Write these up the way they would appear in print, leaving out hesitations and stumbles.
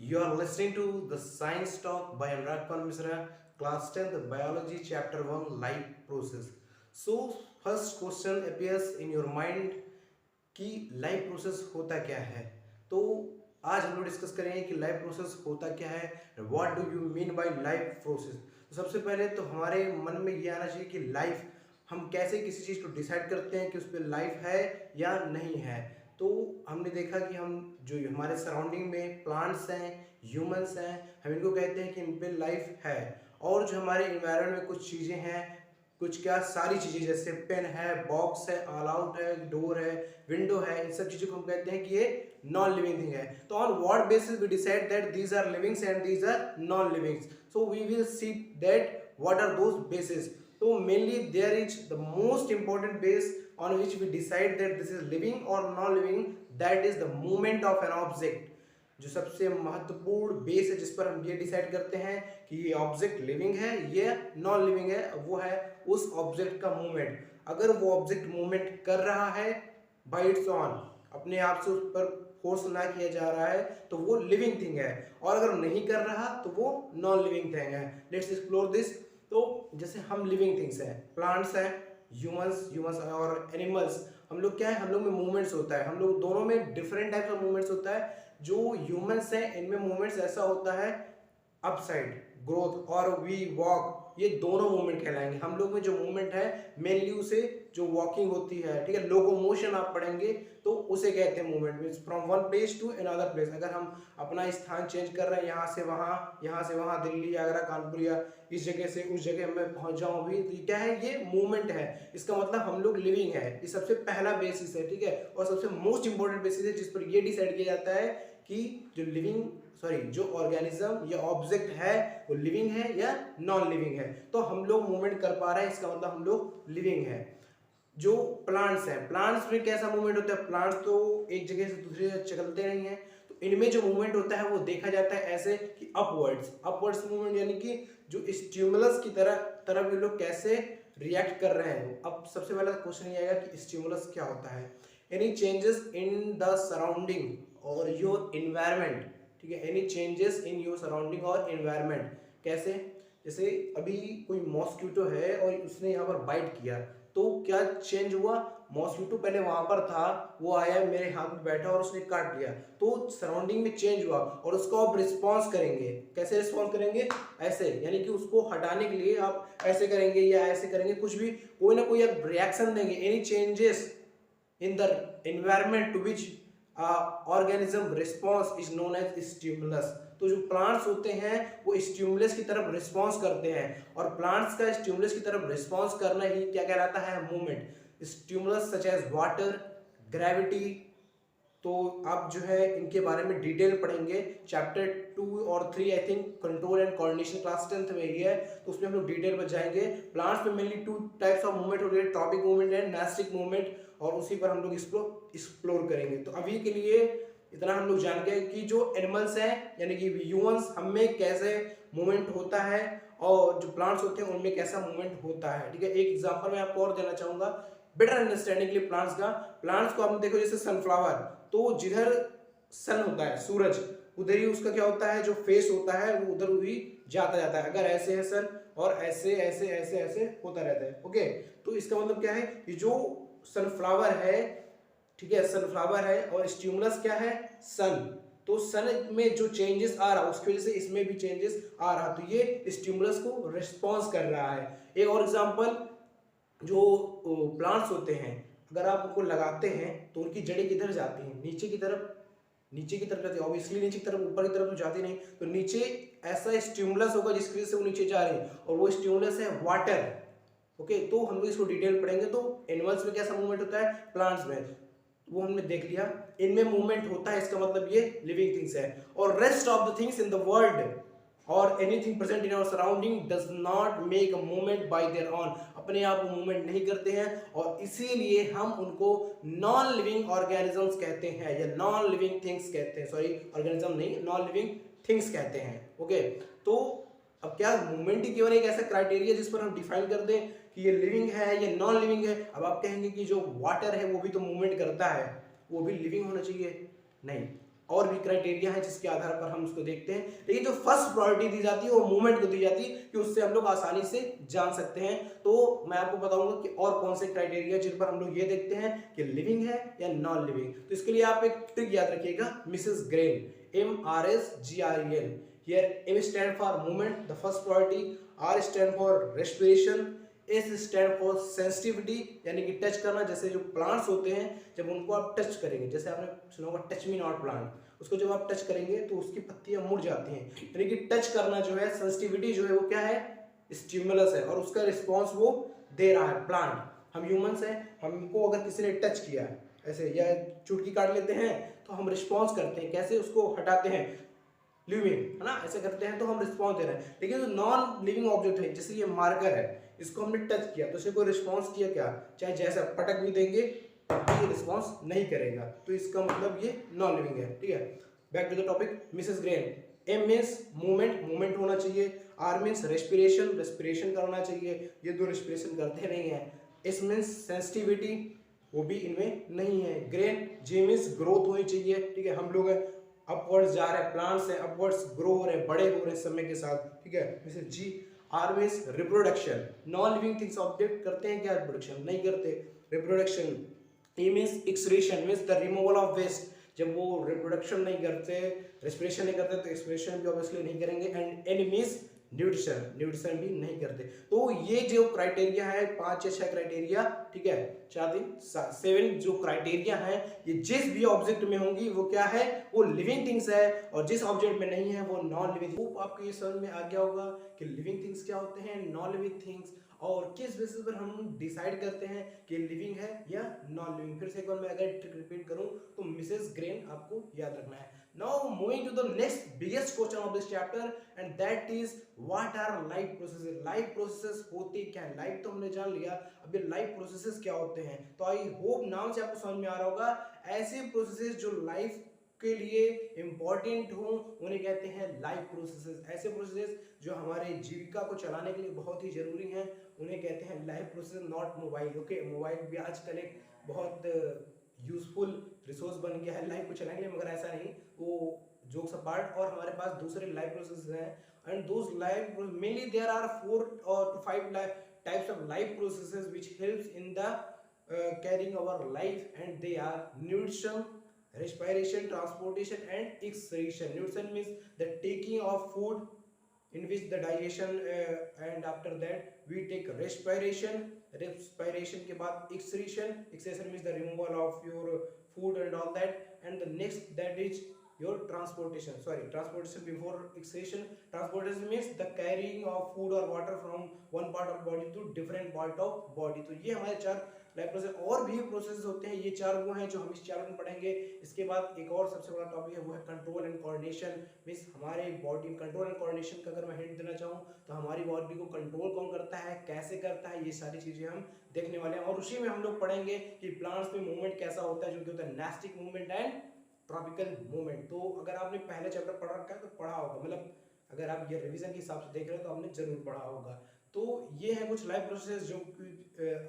You are listening to the Science Talk by Anurag Pan Misra, Class 10th Biology Chapter 1 Life Process. So, first question appears in your mind कि life process होता क्या है। तो आज हम लोग discuss करेंगे कि लाइफ प्रोसेस होता क्या है, what do you mean by life process. तो सबसे पहले तो हमारे मन में ये आना चाहिए कि लाइफ, हम कैसे किसी चीज़ को डिसाइड करते हैं कि उस पर लाइफ है या नहीं है। तो हमने देखा कि हम जो हमारे सराउंडिंग में प्लांट्स हैं, ह्यूमंस हैं, हम इनको कहते हैं कि इन पे लाइफ है। और जो हमारे इन्वायरमेंट में कुछ चीज़ें हैं, कुछ क्या सारी चीज़ें जैसे पेन है, बॉक्स है, ऑल आउट है, डोर है, विंडो है, इन सब चीज़ों को हम कहते हैं कि ये नॉन लिविंग थिंग है। तो on what basis we decide that these are livings and these are non livings, so we will see that what are those basis. तो mainly there is the most important base on which we decide that this is living or non living, that is the movement of an object। जो सबसे महत्वपूर्ण base है जिस पर हम ये decide करते हैं कि ये ऑब्जेक्ट लिविंग है या नॉन लिविंग है, वो है उस ऑब्जेक्ट का मूवमेंट। अगर वो ऑब्जेक्ट मूवमेंट कर रहा है बाय इट्स ऑन, अपने आप से उस पर फोर्स ना किया जा रहा है, तो वो लिविंग थिंग है। और अगर नहीं कर रहा तो वो नॉन लिविंग थिंग है। Let's explore this. तो जैसे हम लिविंग थिंग्स हैं, प्लांट्स हैं, ह्यूमंस और एनिमल्स, हम लोग क्या है, हम लोग में मूवमेंट्स होता है। हम लोग दोनों में डिफरेंट टाइप्स ऑफ मूवमेंट्स होता है। जो ह्यूमंस हैं इनमें मूवमेंट्स ऐसा होता है अपसाइड ग्रोथ और वी वॉक, ये दोनों मूवमेंट कहलाएंगे। हम लोग में जो मूवमेंट है मेनली उसे जो वॉकिंग होती है, ठीक है, लोकोमोशन आप पढ़ेंगे तो उसे कहते हैं movement, means from one place to another place. अगर हम अपना स्थान चेंज कर रहे हैं, यहाँ से वहाँ, दिल्ली, आगरा, कानपुर, या इस जगह से उस जगह मैं पहुंच जाऊं भी, तो क्या है, ये मूवमेंट है। इसका मतलब हम लोग लिविंग है। ये सबसे पहला बेसिस है, ठीक है, और सबसे मोस्ट इंपॉर्टेंट बेसिस है जिस पर ये डिसाइड किया जाता है कि जो ऑर्गेनिज्म या ऑब्जेक्ट है वो लिविंग है या नॉन लिविंग है। तो हम लोग मूवमेंट कर पा रहे हैं, इसका मतलब हम लोग लिविंग है। जो प्लांट्स हैं, प्लांट्स में कैसा मूवमेंट होता है, प्लांट्स तो एक जगह से दूसरी जगह चलते नहीं है। तो इनमें जो मूवमेंट होता है वो देखा जाता है ऐसे कि अपवर्ड्स मूवमेंट, यानी कि जो स्टिमुलस की तरफ ये लोग कैसे रिएक्ट कर रहे हैं। अब सबसे पहला क्वेश्चन ये आएगा कि स्टिमुलस क्या होता है। Any changes in the surrounding और योर इन्वायरमेंट, ठीक है, any changes in your surrounding और इन्वायरमेंट। कैसे, जैसे अभी कोई मॉस्किटो है और उसने यहाँ पर बाइट किया, तो क्या चेंज हुआ, मॉस्किटो पहले वहां पर था, वो आया मेरे हाथ में बैठा और उसने काट लिया, तो सराउंडिंग में चेंज हुआ और उसको आप रिस्पॉन्स करेंगे। कैसे रिस्पॉन्स करेंगे, ऐसे, यानी कि उसको हटाने के लिए आप ऐसे करेंगे या ऐसे करेंगे, कुछ भी कोई ना कोई आप रिएक्शन देंगे। Any changes in the environment to which organism response is known as stimulus। तो जो प्लांट्स होते हैं वो स्टिमुलस की तरफ रिस्पॉन्स करते हैं, और प्लांट्स का स्टिमुलस की तरफ रिस्पॉन्स करना ही क्या कहलाता है, movement. Stimulus such as water, gravity. तो आप जो है इनके बारे में डिटेल पढ़ेंगे चैप्टर 2 और 3, I think control and coordination class 10th में ही है, तो उसमें हम लोग डिटेल पर जाएंगे। प्लांट्स में मेनली 2 टाइप्स ऑफ मूवमेंट होते हैं, topic movement and nastic movement, और उसी पर हम लोग एक्सप्लोर करेंगे। तो अभी के लिए इतना हम लोग जान गए कि जो एनिमल्स हैं यानी कि ह्यूमंस, हम में कैसे मूवमेंट होता है और जो प्लांट्स होते हैं उनमें कैसा मूवमेंट होता है, ठीक है। एक एग्जांपल मैं आपको और देना चाहूंगा बेटर अंडरस्टैंडिंग के लिए प्लांट्स को आपने देखो, जैसे सनफ्लावर, तो जिधर सन होता है, सूरज, उधर ही उसका क्या होता है, जो फेस होता है वो उधर ही जाता है। अगर ऐसे है सन और ऐसे ऐसे ऐसे ऐसे होता रहता है, ओके। तो इसका मतलब क्या है कि जो सनफ्लावर है, ठीक है, सनफ्लावर है और स्टिमुलस क्या है, सन। तो सन में जो चेंजेस आ रहा है उसकी वजह से इसमें भी चेंजेस आ रहा, तो ये स्टिमुलस को रिस्पॉन्स कर रहा है। एक और एग्जांपल, जो प्लांट्स होते हैं, अगर आप उनको लगाते हैं तो उनकी जड़ें किधर जाती हैं, नीचे की तरफ जाती है। ऑब्वियसली नीचे की तरफ, ऊपर की तरफ तो जाती नहीं, तो नीचे ऐसा स्टिमुलस होगा जिसकी वजह से वो नीचे जा रही है, और वो स्टिमुलस है वाटर, ओके। तो हम लोग इसको डिटेल पढ़ेंगे। तो एनिमल्स में कैसा मूवमेंट होता है, प्लांट्स में, वो हमने देख लिया, इनमें मूवमेंट होता है, इसका मतलब ये लिविंग थिंग्स है। और rest of the things in the world और anything present in our surrounding does not make a movement by their own, अपने आप वो मूवमेंट नहीं करते हैं, और इसीलिए हम उनको नॉन लिविंग ऑर्गेनिजम्स कहते हैं या नॉन लिविंग थिंग्स कहते हैं। सॉरी, ऑर्गेनिज्म नहीं, नॉन लिविंग थिंग्स कहते हैं, ओके। तो अब क्या मूवमेंट ही केवल एक ऐसा क्राइटेरिया जिस पर हम डिफाइन कर दें कि ये लिविंग है या नॉन लिविंग है। अब आप कहेंगे कि जो वाटर है वो भी तो मूवमेंट करता है, वो भी लिविंग होना चाहिए, नहीं। और भी क्राइटेरिया है जिसके आधार पर हम उसको देखते हैं, लेकिन जो फर्स्ट प्रायोरिटी दी जाती है वो मूवमेंट को दी जाती है कि उससे हम लोग आसानी से जान सकते हैं। तो मैं आपको बताऊंगा कि और कौन से क्राइटेरिया जिन पर हम लोग ये देखते हैं कि लिविंग है या नॉन लिविंग। तो इसके लिए आप एक ट्रिक याद रखिएगा, Mrs grain, MRSGREN। Here M stand for movement, the first priority, R stand for respiration, S stand for sensitivity यानी कि टच करना। जैसे जो प्लांट्स होते हैं जब उनको आप टच करेंगे, जैसे आपने सुना होगा टच मी नॉट प्लांट, उसको जब आप टच करेंगे तो उसकी पत्तियां मुड़ जाती हैं, यानी कि टच करना जो है, सेंसिटिविटी जो है वो क्या है, स्टिमुलस है, और उसका रिस्पॉन्स वो दे रहा है प्लांट। हम ह्यूमंस हैं, हमको अगर किसी ने टच किया ऐसे या चुटकी काट लेते हैं तो हम रिस्पॉन्स करते हैं, कैसे उसको हटाते हैं, लिविंग है ना, ऐसे करते हैं तो हम रिस्पॉन्स दे रहे हैं। लेकिन जो नॉन लिविंग ऑब्जेक्ट है, जैसे ये मार्कर है, इसको हमने टच किया तो इसे कोई रिस्पॉन्स किया क्या, चाहे जैसा पटक भी देंगे ये रिस्पॉन्स नहीं करेगा, तो इसका मतलब ये नॉन लिविंग है। ठीक है, back to the topic, Mrs Gren. M means movement, movement होना चाहिए। R मीन्स रेस्पिरेशन, रेस्पिरेशन करना चाहिए, ये दो रेस्पिरेशन करते नहीं है। S मीन्स सेंसिटिविटी, वो भी इनमें नहीं है। ग्रेन, G मीन्स ग्रोथ होनी चाहिए। ठीक है, हम लोग अपवर्ड्स जा रहे हैं, प्लांट्स हैं अपवर्ड्स ग्रो हो रहे हैं, बड़े हो रहे हैं समय के साथ। ठीक है, जैसे G। R means reproduction, non living things object करते हैं क्या रिप्रोडक्शन, नहीं करते, reproduction. E means excretion, means the removal of waste, जब वो रिप्रोडक्शन नहीं करते, रेस्पिरेशन नहीं करते तो एक्सक्रीशन भी ऑब्वियसली नहीं करेंगे। And N means nutrition, nutrition भी नहीं करते। तो ये जो क्राइटेरिया है 5 या 6 क्राइटेरिया, ठीक है, 7 जो क्राइटेरिया है, ये जिस भी ऑब्जेक्ट में होंगी वो क्या है, वो लिविंग थिंग्स है, और जिस ऑब्जेक्ट में नहीं है वो नॉन लिविंग। होप आपको ये समझ में आ गया होगा कि लिविंग थिंग्स क्या होते हैं, नॉन लिविंग थिंग्स, और किस बेसिस पर हम डिसाइड करते हैं कि लिविंग है या नॉन लिविंग। फिर से एक बार मैं अगर ट्रिक रिपीट करूं तो मिसेस ग्रेन आपको याद रखना है। Now moving to the next biggest question of this chapter, and that is what are life processes। life processes होते क्या है, लाइफ तो हमने जान लिया, अब ये लाइफ प्रोसेसेस क्या होते हैं। तो आई होप नाम से आपको समझ में आ रहा होगा, ऐसे प्रोसेसेस जो लाइफ के लिए इंपॉर्टेंट हो उन्हें कहते हैं लाइफ प्रोसेसेस। ऐसे प्रोसेसेस जो हमारे जीविका को चलाने के लिए बहुत ही जरूरी हैं उन्हें कहते हैं life process, not mobile. Okay, mobile भी आजकल एक बहुत यूजफुल रिसोर्स बन गया है लाइफ को चलाने के लिए, मगर ऐसा नहीं, वो जोक्स अपार्ट। और हमारे पास दूसरे लाइफ प्रोसेस हैं, and those life mainly there are 4 to 5 types of life processes which helps in the carrying our life, and they are nutrition, respiration, transportation and excretion। nutrition means the taking of food in which the digestion and after that we take respiration, respiration के बाद excretion, excretion means the removal of your food and all that, and the next that is your transportation, sorry, transportation before excretion। transportation means the carrying of food or water from one part of body to different part of body। तो ये हमारे 4 life process, और भी process होते हैं, ये 4 वो हैं जो हम इस चैप्टर में पढ़ेंगे। इसके बाद एक और सबसे बड़ा टॉपिक है, वो है कंट्रोल एंड कोऑर्डिनेशन। मींस हमारे बॉडी कंट्रोल एंड कोऑर्डिनेशन का अगर मैं हिंट देना चाहूँ तो हमारी बॉडी को कंट्रोल कौन करता है, कैसे करता है, ये सारी चीजें हम देखने वाले हैं। और उसी में हम लोग पढ़ेंगे कि प्लांट्स में मूवमेंट कैसा होता है, जो कि होता है nastic movement and tropical movement. तो अगर आपने पहले चैप्टर पढ़ रखा है तो पढ़ा होगा, मतलब अगर आप ये रिवीजन के हिसाब से देख रहे हो तो आपने जरूर पढ़ा होगा। तो ये है कुछ लाइफ प्रोसेस जो,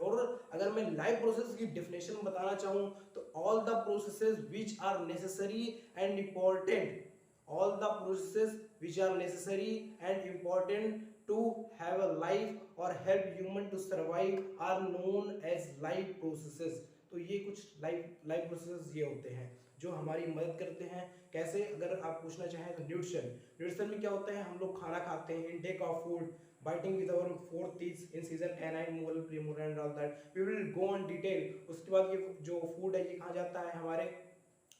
और अगर मैं लाइफ प्रोसेस की डेफिनेशन बताना चाहूँ तो all the processes which are necessary and important, all the processes which are necessary and important to have a life or help human to survive are known as life processes। तो ये कुछ life processes ये होते हैं जो हमारी मदद करते हैं। कैसे, अगर आप पूछना चाहें तो न्यूट्रिशन में क्या होता है, हम लोग खाना खाते हैं, intake of food, biting with our 4 teeth, incisor, canine, molar, premolar and all that we will go on detail। उसके बाद ये जो फूड है ये कहाँ जाता है, हमारे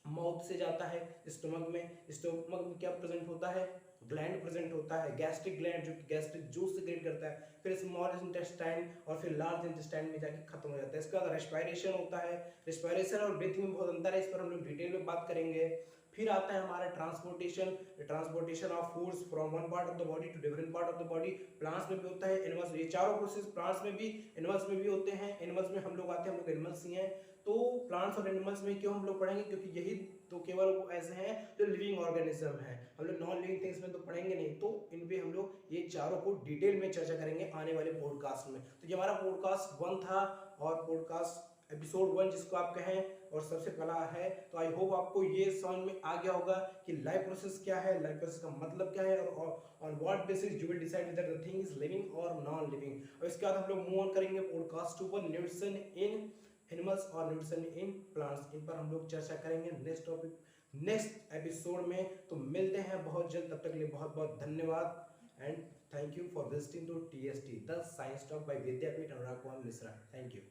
माउथ से जाता है स्टमक में। स्टमक में क्या प्रेजेंट होता है, ग्लैंड प्रेजेंट होता है, गैस्ट्रिक ग्लैंड जो कि गैस्ट्रिक जूस सेक्रेट करता है, फिर स्मॉल इंटेस्टाइन और फिर लार्ज इंटेस्टाइन में जाके खत्म हो जाता है। इसके बाद रेस्पिरेशन होता है, रेस्पिरेशन और ब्रीथिंग में बहुत अंतर है, इस पर हम लोग डिटेल में बात करेंगे। फिर आता है हमारा transportation of foods from one part of the body to different part of the body. Plants में भी होता है, एनिमल्स, ये चारों प्रोसेस प्लांट्स में भी एनिमल्स में भी होते हैं। एनिमल्स में हम लोग आते हैं, हम लोग एनिमल्स ही हैं। तो प्लांट्स और एनिमल्स में क्यों हम लोग पढ़ेंगे, क्योंकि यही तो केवल वो ऐसे हैं जो लिविंग ऑर्गेनिज्म है, हम लोग नॉन लिविंग थिंग्स में तो पढ़ेंगे नहीं। तो इन पे हम लोग ये चारों को डिटेल में चर्चा करेंगे आने वाले पॉडकास्ट में। तो ये हमारा पॉडकास्ट 1 था, और पॉडकास्ट एपिसोड 1 जिसको आप कहें और सबसे पहला है। तो आई होप आपको ये समझ में आ गया होगा कि लाइफ प्रोसेस क्या है, लाइफ प्रोसेस का मतलब क्या है, और on what basis you will decide whether the thing is living और नॉन लिविंग। और इसके बाद हम लोग मूव ऑन करेंगे पॉडकास्ट ऊपर न्यूट्रिशन इन एनिमल्स और न्यूट्रिशन इन प्लांट्स। इन पर हम लोग चर्चा करेंगे नेक्स्ट टॉपिक, नेक्स्ट एपिसोड में। तो मिलते हैं बहुत जल्द, तब तक के लिए बहुत बहुत धन्यवाद and thank you for visiting to TST the science talk by Vidyapeeth Anurag Kumar Mishra. Thank you.